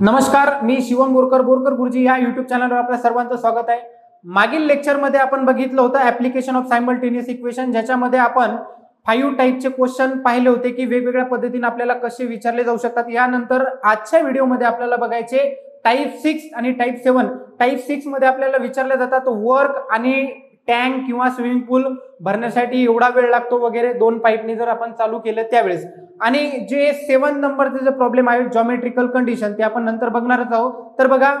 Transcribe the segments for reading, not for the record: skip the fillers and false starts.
नमस्कार, मी शिवम बोरकर गुरुजी या युट्यूब चॅनलवर आपल्या सर्वांचं स्वागत आहे। मागील लेक्चरमध्ये आपण बघितलं होतं ऍप्लिकेशन ऑफ सायमल्टेनियस इक्वेशन, ज्याच्यामध्ये आपण 5 टाइपचे क्वेश्चन पाहिले होते की वेगवेगळ्या पद्धतीने आपल्याला कसे विचारले जाऊ शकतात। यानंतर आजच्या व्हिडिओमध्ये आपल्याला बघायचे टाइप 6 आणि टाइप 7। टाइप 6 मध्ये आपल्याला विचारले जातात वर्क आणि टँक किंवा स्विमिंग पूल भरण्यासाठी एवढा वेळ लागतो वगैरे, 2 पाईपनी जर आपण चालू केलं त्यावेळेस। आणि जे 7 नंबरचे जे प्रॉब्लेम आहे जॉमेट्रिकल कंडिशन, ते आपण नंतर बघणारच आहोत। तर बघा,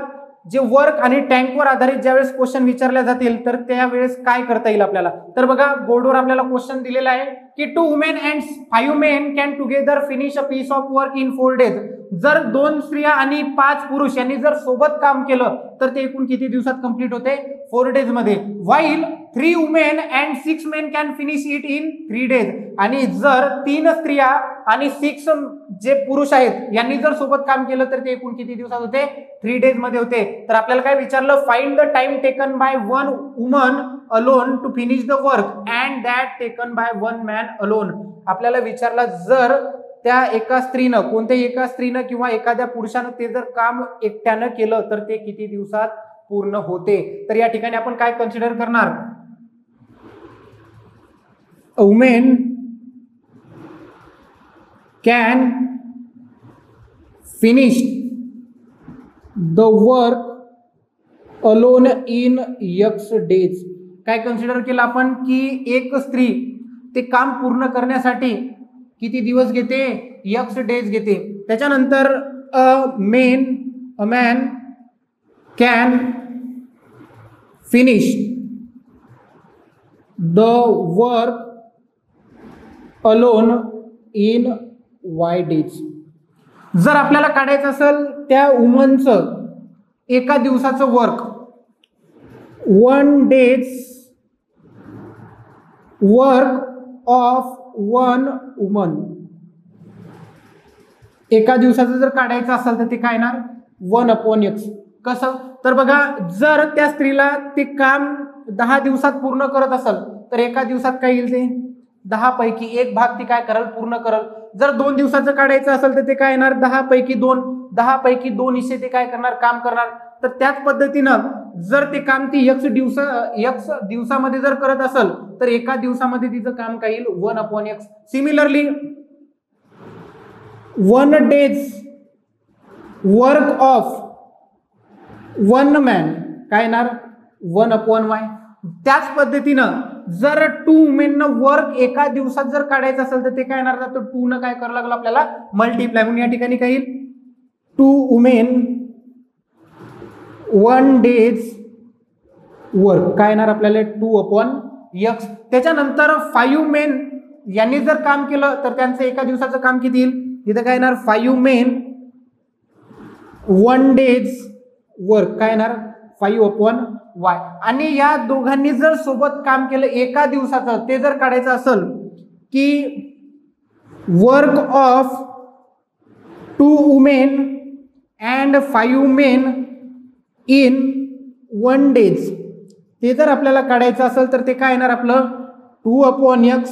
जे वर्क आणि टँकवर आधारित ज्यावेळेस क्वेश्चन विचारले जातील तर त्यावेळेस काय करता येईल आपल्याला। तर बघा, बोर्डवर आपल्याला क्वेश्चन दिलेला आहे की 2 women and 5 men can together finish a piece of work in 4 days. जर 2 स्त्रिया आणि 5 पुरुष यांनी जर सोबत काम केलं तर ते एकूण किती दिवसात कंप्लीट होते? 4 डेज मध्ये। While 3 women and 6 main can finish it in 3 days. आणि जर 3 स्त्रिया आणि 6 जे पुरुष आहेत यांनी जर सोबत काम केलं तर ते एकूण किती दिवसात होते? 3 डेज मध्ये होते। तर आपल्याला काय विचारलं? Find the time taken by 1 woman alone to finish the work and that taken by 1 man alone. आपल्याला विचारलं, जर त्या एका स्त्रीनं, कोणत्याही एका स्त्रीनं किंवा एखाद्या पुरुषानं ते जर काम एकट्यानं केलं तर ते किती दिवसात पूर्ण होते। तर या ठिकाणी आपण काय कन्सिडर करणार? A woman can finish the work alone in X days। काय कन्सिडर केलं आपण की एक स्त्री ते काम पूर्ण करण्यासाठी किती दिवस घेते? X डेज घेते। त्याच्यानंतर a man can finish the work alone in Y days। जर आपल्याला काढायचं असेल त्या वुमनचं एका दिवसाचं work, 1 days work of 1 woman, एका दिवसाचं जर काढायचं असेल तर ते काय येणार? 1/x। कसं? तर बघा, जर त्या स्त्रीला ते काम 10 दिवसात पूर्ण करत असेल तर एका दिवसात काय येईल? ते 10 पैकी 1 भाग ती काय करल? पूर्ण करल। जर 2 दिवसाचं काढायचं असेल तर ते काय येणार? 10 पैकी 2। 10 पैकी 2 हिस्से ते काय करणार? काम करणार। तर त्याच पद्धतीनं जर ते काम ती X दिवसामध्ये जर करत असेल तर एका दिवसामध्ये तिचं काम काय येईल? 1/x। Similarly 1 days work of 1 man काय येणार? 1/y। त्याच पद्धतीनं जर 2 वुमेन वर्क एका दिवसात जर काढायचं असेल तर ते काय येणार? तर 2 न काय करावं लागलं आपल्याला? मल्टिप्लाय। म्हणून या ठिकाणी काय येईल? 2 वुमेन 1 डेज वर्क काय येणार आपल्याला? 2/x। त्याच्यानंतर 5 मेन यांनी जर काम केलं तर त्यांचं एका दिवसाचं काम किती येईल? तिथं काय येणार? 5 मेन 1 डेज वर्क काय येणार? 5/y। आणि या दोघांनी जर सोबत काम केलं एका दिवसाचं, ते जर काढायचं असेल की work of 2 women and 5 main in 1 days, ते जर आपल्याला काढायचं असेल तर ते काय येणार आपलं? 2/x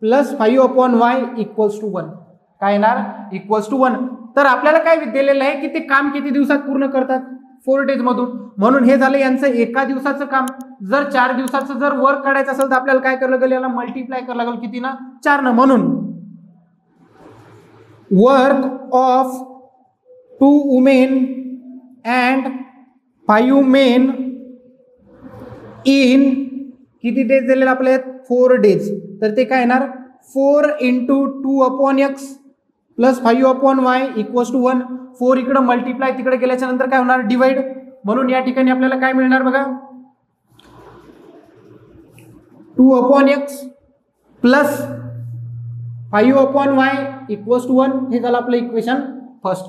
plus 5/y equals to 1 काय येणार? Equals to 1। तर आपल्याला काय दिलेलं आहे की ते काम किती दिवसात पूर्ण करतात? 4 डेज मधून। म्हणून हे झालं यांचं एका दिवसाचं काम। जर 4 दिवसाचं जर वर्क काढायचं असेल तर आपल्याला काय करावं लागेल? याला मल्टिप्लाय करावं लागेल। किती ना? 4 न। म्हणून work of 2 women and 5 main in किती डेज दिलेलं आपल्याला? 4 डेज। तर ते काय येणार? 4 × 2/x plus 5/y equals to 1। 4 इकडे मल्टिप्लाय, तिकडे गेल्याच्या नंतर काय होणार? डिवाइड। म्हणून या ठिकाणी आपल्याला काय मिळणार बघा? 2/x plus 5/y equals to 1। हे झालं आपलं इक्वेशन फर्स्ट।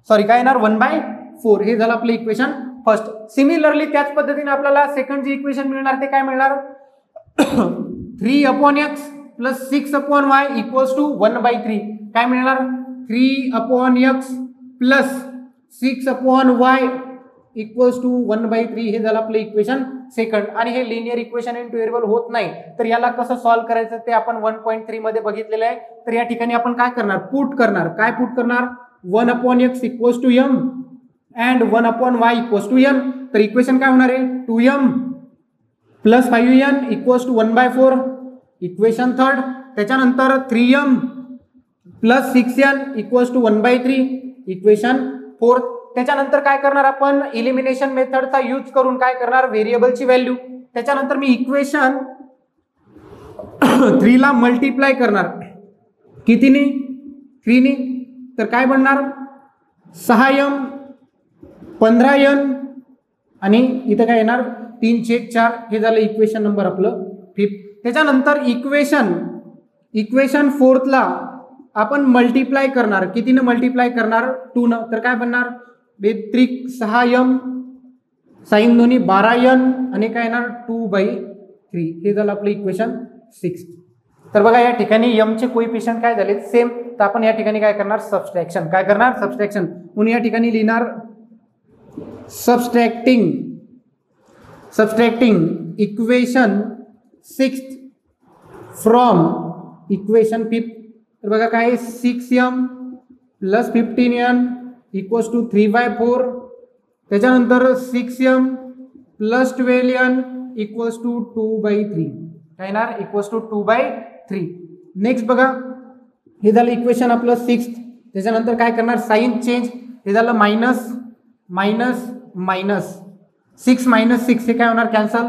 सॉरी, काय येणार? 1/4। हे झालं आपलं इक्वेशन फर्स्ट। सिमिलरली त्याच पद्धतीने आपल्याला सेकंड जे इक्वेशन मिळणार ते काय मिळणार? 3/x plus 6/y equals to 1/3 काय मिळणार? 3/x plus 6/y equals to 1/3। हे झालं आपलं इक्वेशन सेकंड। आणि हे लिनियर इक्वेशन इंटुएबल होत नाही तर याला कसं सॉल्व्ह करायचं ते आपण 1.3 मध्ये बघितलेलं आहे। तर या ठिकाणी आपण काय करणार? पुट करणार। काय पुट करणार? 1/x equals to m and 1/y equals to n. तर इक्वेशन काय होणार आहे 2m plus 5n equals to 1/4 equation third. त्याच्यानंतर 3m plus 6n equals to 1/3 equation fourth. त्याच्यानंतर काय करणार आपण इलिमिनेशन मेथडचा यूज करून काय करणार व्हेरिएबलची व्हॅल्यू. त्याच्यानंतर मी इक्वेशन 3 ला मल्टिप्लाय करणार कितीने 3 ने. तर काय बनणार 6m 15n आणि इथं काय येणार 3/4. हे झालं इक्वेशन नंबर आपलं 5. त्याच्यानंतर इक्वेशन 4 ला आपण मल्टिप्लाय करणार कितीने मल्टिप्लाय करणार 2 न. तर काय बनणार 6m साइन दोन्ही 12n आणि काय येणार 2/3. हे झालं आपलं इक्वेशन 6. तर बघा या ठिकाणी m चे कोइफिशियंट काय झाले सेम. तर आपण या ठिकाणी काय करणार सबस्ट्रॅक्शन. काय करणार सबस्ट्रॅक्शन. म्हणून या ठिकाणी लिहिणार सबस्ट्रॅक्टिंग इक्वेशन 6 फ्रॉम इक्वेशन 5. तर बघा काय 6m plus 15n equals to 3/4. त्याच्यानंतर 6m plus 12n equals to 2/3. काय येणार इक्वल्स टू 2/3. नेक्स्ट बघा हे झालं इक्वेशन आपलं 6. त्याच्यानंतर काय करणार साइन चेंज. हे झालं मायनस 6 मायनस 6 हे काय होणार कॅन्सल.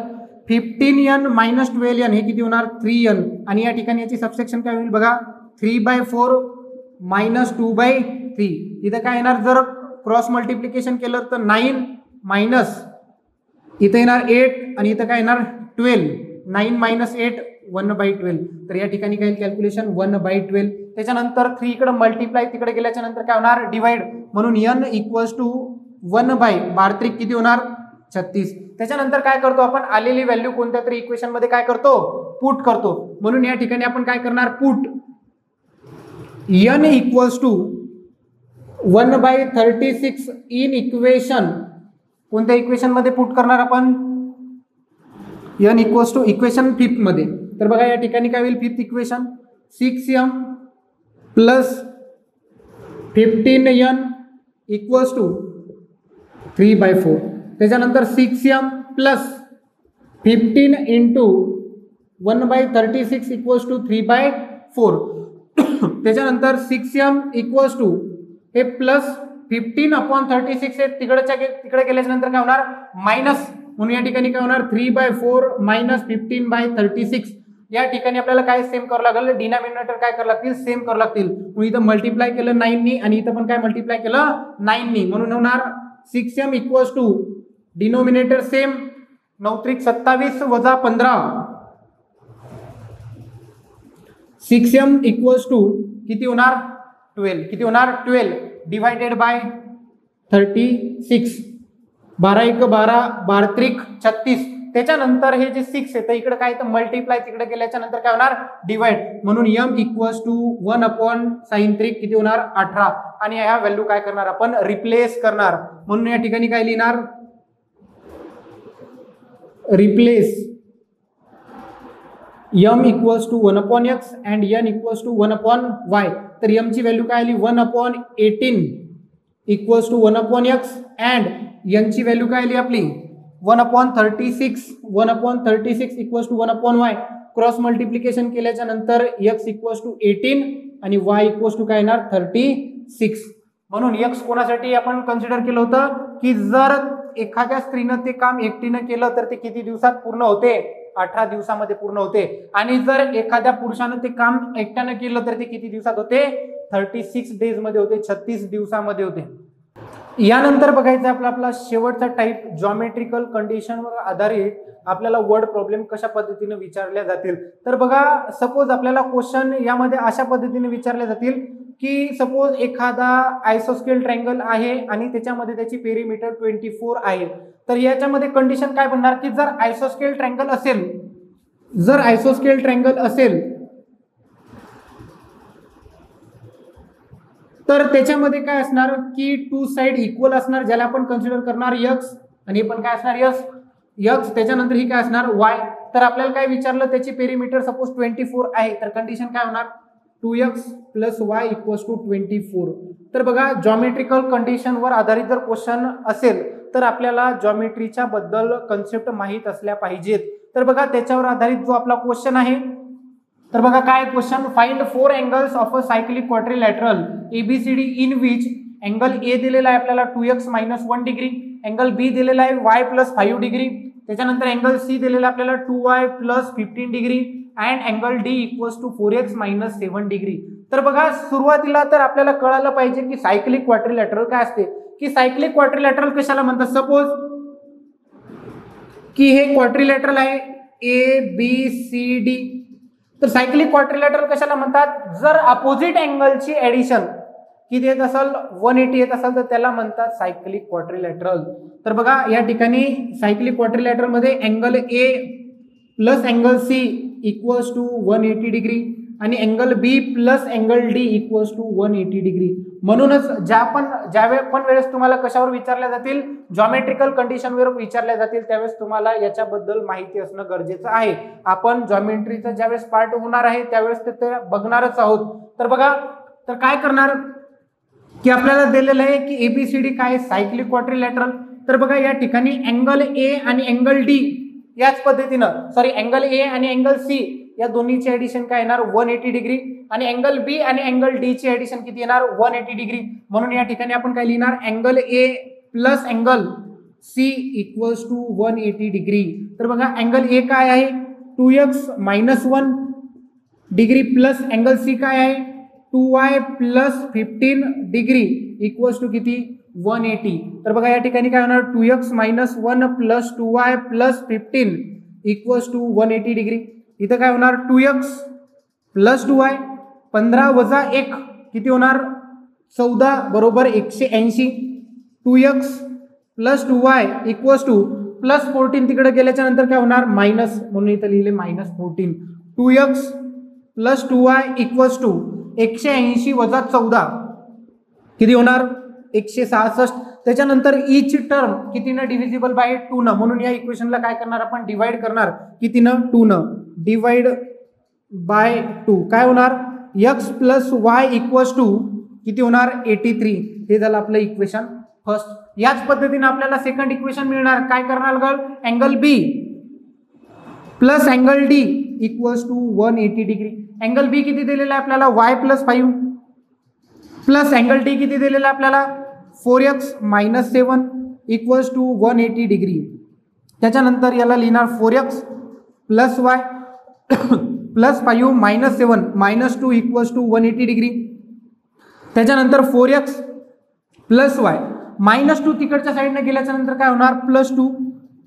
15n मायनस 12n हे किती होणार 3n. आणि या ठिकाणी याची सबसेक्शन काय होईल बघा 3/4 मायनस 2/3. इथं काय येणार जर क्रॉस मल्टिप्लिकेशन केलं तर 9 मायनस इथं येणार 8 आणि इथं काय येणार 12. 9 मायनस 8 1/12. तर या ठिकाणी काय कॅल्क्युलेशन 1/12. त्याच्यानंतर 3 इकडे मल्टिप्लाय तिकडे गेल्याच्या नंतर काय होणार डिवाइड. म्हणून n इक्वल्स टू 1/12 किती होणार 36. त्याच्यानंतर काय करतो आपण आलेली व्हॅल्यू कोणत्या तरी इक्वेशन मध्ये काय करतो पुट करतो. म्हणून या ठिकाणी आपण काय करणार put n equals to 1/36 in equation. कोणत्या इक्वेशन मध्ये पुट करणार आपण n इक्वल्स टू इक्वेशन 5 मध्ये. तर बघा या ठिकाणी काय होईल 5th equation 6m plus 15n equals to 3/4. त्याच्यानंतर 6m plus 15 into 1/36 equals to 3/4. त्याच्यानंतर 6m इक्वल्स टू हे प्लस 15/36 तिकडे गेल्याच्या नंतर काय होणार मायनस. म्हणून या ठिकाणी काय होणार 3/4 मायनस 15/36. या ठिकाणी आपल्याला काय सेम करावं लागेल डिनॉमिनेटर काय करावं लागतील सेम करावं लागतील. म्हणून इथं मल्टिप्लाय केलं 9 नी आणि इथं पण काय मल्टिप्लाय केलं 9 नी. म्हणून होणार 6m equals to denominator same 9×27 वजा 15. 6m इक्वल्स टू किती होणार 12. किती होणार 12 डिवायडेड बाय 36. 12×1 12 12×3 36. त्याच्यानंतर हे जे 6 आहे तर इकडे काय तर मल्टिप्लाय तिकडे गेल्याच्या नंतर काय होणार डिवाइड. म्हणून m इक्वल्स टू 1/sin3 किती होणार 18. आणि ह्या व्हॅल्यू काय करणार आपण रिप्लेस करणार. म्हणून या ठिकाणी काय लिहिणार replace m equals to 1/x and n equals to 1/y. तर m ची व्हॅल्यू काय आली 1/18 equals to 1/x and n ची व्हॅल्यू काय आली आपली 1/36 equals to 1/y. Cross multiplication केल्याच्या नंतर x इक्वल्स टू 18 आणि y इक्वल्स टू काय येणार 36. म्हणून x कोणासाठी आपण कन्सिडर केलं होतं की जर एखाद्या स्त्रीनं ते काम एकटीनं केलं तर ते किती दिवसात पूर्ण होते 18 दिवसामध्ये पूर्ण होते. आणि जर एखाद्या पुरुषानं ते काम एकट्यानं केलं तर ते किती दिवसात होते 36 डेज मध्ये होते 36 दिवसामध्ये होते. यानंतर बघायचं आपला शेवटचा टाइप जॉमेट्रिकल कंडिशनवर आधारित आपल्याला वर्ड प्रॉब्लेम कशा पद्धतीने विचारल्या जातील. तर बघा सपोज आपल्याला क्वेश्चन यामध्ये अशा पद्धतीने विचारले जातील की सपोज एखादा आयसोस्केल ट्रायंगल आहे आणि त्याच्यामध्ये त्याची पेरिमीटर 24 आहे. तर याच्यामध्ये कंडिशन काय बनणार की जर आयसोस्केल ट्रायंगल असेल तर त्याच्यामध्ये काय असणार की 2 साइड इक्वल असणार ज्याला आपण कन्सिडर करणार x आणि पण काय असणार x. त्याच्यानंतर ही काय असणार y. तर आपल्याला काय विचारलं त्याची पेरिमीटर सपोज 24 आहे तर कंडिशन काय होणार 2x plus y equals to 24. तर बघा जॉमेट्रिकल कंडिशनवर आधारित जर क्वेश्चन असेल तर आपल्याला जॉमेट्रीच्या बद्दल कन्सेप्ट माहीत असल्या पाहिजेत. तर बघा त्याच्यावर आधारित जो आपला क्वेश्चन आहे, तर बघा काय question, find 4 angles of a cyclic quadrilateral ABCD in which angle A दिलेला आहे आपल्याला 2x मायनस 1 डिग्री, अँगल बी दिलेला आहे y प्लस 5 डिग्री, त्याच्यानंतर अँगल सी दिलेला आपल्याला 2y plus 15 degree and angle D equals to 4x minus 7 degree. तर बघा सुरुवातीला तर आपल्याला कळायला पाहिजे की सायक्लिक क्वाड्रिलॅटरल काय असते, की सायक्लिक क्वाड्रिलॅटरल कशाला म्हणतात. सपोज की हे क्वाड्रिलॅटरल आहे ABCD, तर सायक्लिक क्वाड्रिलॅटरल कशाला म्हणतात, जर अपोजिट अँगलची ऍडिशन किती येत असेल 180 येत असेल तर त्याला म्हणतात सायक्लिक क्वाड्रिलॅटरल. तर बघा या ठिकाणी सायक्लिक क्वाड्रिलॅटरल मध्ये angle A plus angle C equals to 180 degree आणि angle B plus angle D equals to 180 degree. म्हणूनच ज्या वेळेस तुम्हाला कशावर विचारल्या जातील, जॉमेट्रिकल कंडिशनवर विचारल्या जातील त्यावेळेस तुम्हाला याच्याबद्दल माहिती असणं गरजेचं आहे. आपण जॉमेट्रीचा ज्यावेळेस पार्ट होणार आहे त्यावेळेस ते बघणारच आहोत. तर बघा तर काय करणार की आपल्याला दिलेलं आहे की ABCD काय सायक्लिक क्वाड्रिलॅटरल. तर बघा या ठिकाणी अँगल A आणि अँगल D याच पद्धतीनं अँगल A आणि अँगल C या दोन्हीची ऍडिशन काय येणार 180 डिग्री आणि अँगल B आणि अँगल D ची ऍडिशन किती येणार 180 डिग्री. म्हणून या ठिकाणी आपण काय लिहिणार, angle A plus angle C equals to 180 degree. तर बघा अँगल A काय आहे 2x minus 1 degree plus angle C काय आहे 2y plus 15 degree equals to किती 180. तर बघा या ठिकाणी काय होणार 2x minus 1 plus 2y plus 15 equals to 180 degree. इथं काय होणार 2x प्लस 2y 15 वजा 1 किती होणार 14 बरोबर 180. 2x plus 2y equals two plus 14 तिकडे गेल्याच्या नंतर काय होणार मायनस, म्हणून इथं लिहिले minus 14. 2x plus 2y equals to 180 वजा 14 किती होणार 166. त्याच्यानंतर ई ची टर्म कितीनं डिव्हिजिबल बाय 2 न, म्हणून या इक्वेशनला काय करणार आपण डिवाइड करणार कितीनं 2 न, डिवाइड बाय 2 काय होणार x plus y equals to किती होणार 83. हे झालं आपलं इक्वेशन फर्स्ट. याच पद्धतीने आपल्याला सेकंड इक्वेशन मिळणार, काय करणार angle B plus angle D equals to 180 degree. Angle B किती दिलेला आहे आपल्याला y plus 5 plus angle D किती दिलेला आहे आपल्याला 4x minus 7 equals to 180 degree. त्याच्यानंतर याला लिहिणार 4x plus y plus 5 minus 7 minus 2 equals to 180 degree. त्याच्यानंतर 4x प्लस y मायनस 2 तिकडच्या साईडने गेल्याच्या नंतर काय होणार प्लस 2,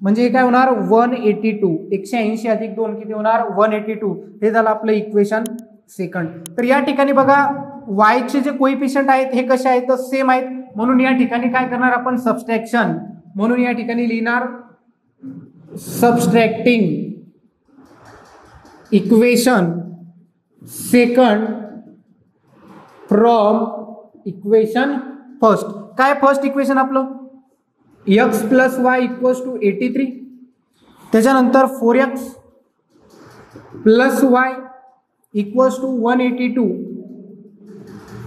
म्हणजे काय होणार 182. 180 अधिक 2 किती होणार 182. हे झालं आपलं इक्वेशन सेकंड. तर या ठिकाणी बघा y चे जे कोइफिशियंट आहेत हे कसे आहेत तर सेम आहेत, म्हणून या ठिकाणी काय करणार आपण सबस्ट्रॅक्शन, म्हणून या ठिकाणी लिहिणार subtracting equation second from equation first. काय फर्स्ट इक्वेशन आपलं x plus y equals to 83, त्याच्यानंतर 4x plus y equals to 182.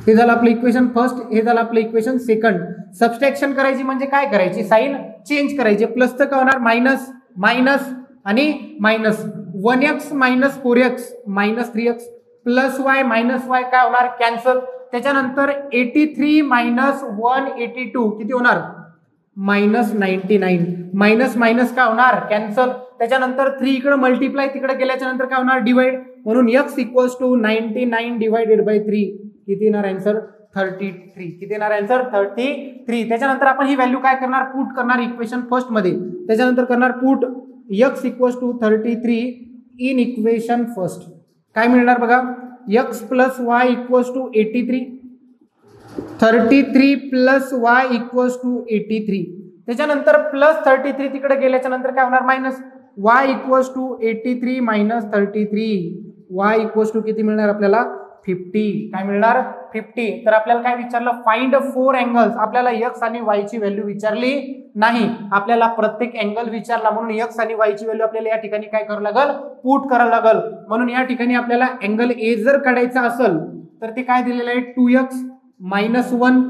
हे झालं आपलं इक्वेशन फर्स्ट, हे झालं आपलं इक्वेशन सेकंड. सबस्ट्रॅक्शन करायची म्हणजे काय करायची साइन चेंज करायची, प्लस तर काय होणार मायनस मायनस आणि minus 1x minus 4x minus 3x plus y minus Y काय होणार कॅन्सल. त्याच्यानंतर 83 मायनस 182 किती होणार मायनस 99. मायनस मायनस काय होणार कॅन्सल. त्याच्यानंतर 3 इकडे मल्टिप्लाय तिकडे गेल्याच्या नंतर काय होणार डिवाइड, म्हणून x equals to 99 divided by 3 किती येणार आन्सर 33. किती येणार आन्सर 33. त्याच्यानंतर आपण ही व्हॅल्यू काय करणार पुट करणार इक्वेशन फर्स्ट मध्ये, त्याच्यानंतर करणार put x equals to 33 in equation first. काय मिळणार बघा x plus y equals to 83, 33 plus y equals to 83. त्याच्यानंतर प्लस 33 तिकडे गेल्याच्या नंतर काय होणार minus y equals to 83 minus 33. y equals to किती मिळणार आपल्याला 50. काय मिळणार 50. तर आपल्याला काय विचारलं फाइंड 4 अँगल्स, आपल्याला x आणि y ची व्हॅल्यू विचारली नाही, आपल्याला प्रत्येक अँगल विचारला म्हणून एक्स आणि वाय ची व्हॅल्यू आपल्याला या ठिकाणी काय करावं लागल, पुट करावं लागल. म्हणून या ठिकाणी आपल्याला अँगल ए जर काढायचा असेल तर ते काय दिलेलं आहे 2x - 1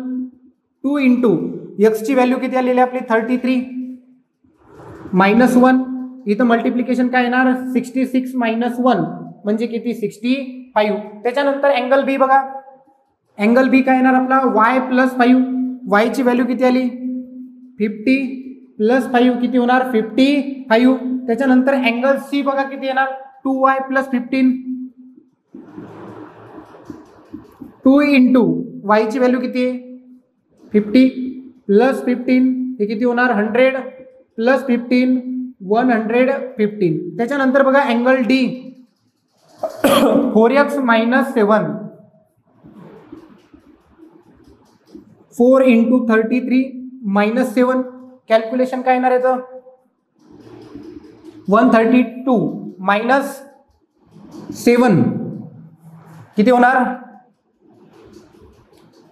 2 इंटू एक्स ची व्हॅल्यू किती आलेली आपली 33 -1 इथं मल्टिप्लिकेशन काय येणार 66 - 1 म्हणजे किती 65. त्याच्यानंतर अँगल बी बघा, अँगल बी काय येणार आपला y + 5 y ची व्हॅल्यू किती आली 50 + 5 किती होणार 55. त्याच्यानंतर अँगल सी बघा किती येणार 2y + 15 2 इंटू y ची व्हॅल्यू किती आहे 50 + 15 हे किती होणार 100 + 15 115. त्याच्यानंतर बघा angle D 4x - 7 4 into 33 - 7 calculation काय येणार याचं 132 - 7 किती होणार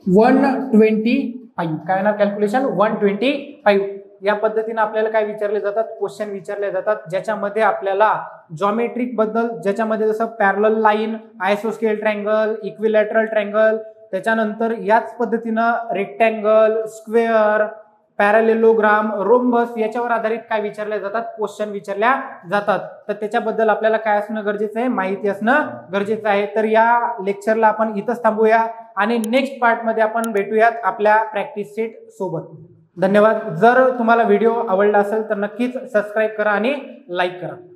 125. काय येणार कॅल्क्युलेशन 125. या पद्धतीने आपल्याला काय विचारले जातात क्वेश्चन विचारले जातात ज्याच्यामध्ये आपल्याला जॉमेट्रिक बद्दल, ज्याच्यामध्ये जसं पॅरलल लाईन, आयसोस्केल ट्रायंगल, इक्विलॅटरल ट्रायंगल, त्याच्यानंतर याच पद्धतीनं रेक्टँगल, स्क्वेअर, पॅरालेलोग्राम, रोम्बस याच्यावर आधारित काय विचारले जातात क्वेश्चन विचारल्या जातात. तर त्याच्याबद्दल आपल्याला काय असणं गरजेचं आहे, माहिती असणं गरजेचं आहे. तर या लेक्चरला आपण इथंच थांबूया आणि नेक्स्ट पार्ट मध्ये आपण भेटूयात आपल्या प्रॅक्टिस सेट सोबत. धन्यवाद. जर तुम्हाला व्हिडिओ आवडला असेल तर नक्कीच सबस्क्राईब करा आणि लाईक करा.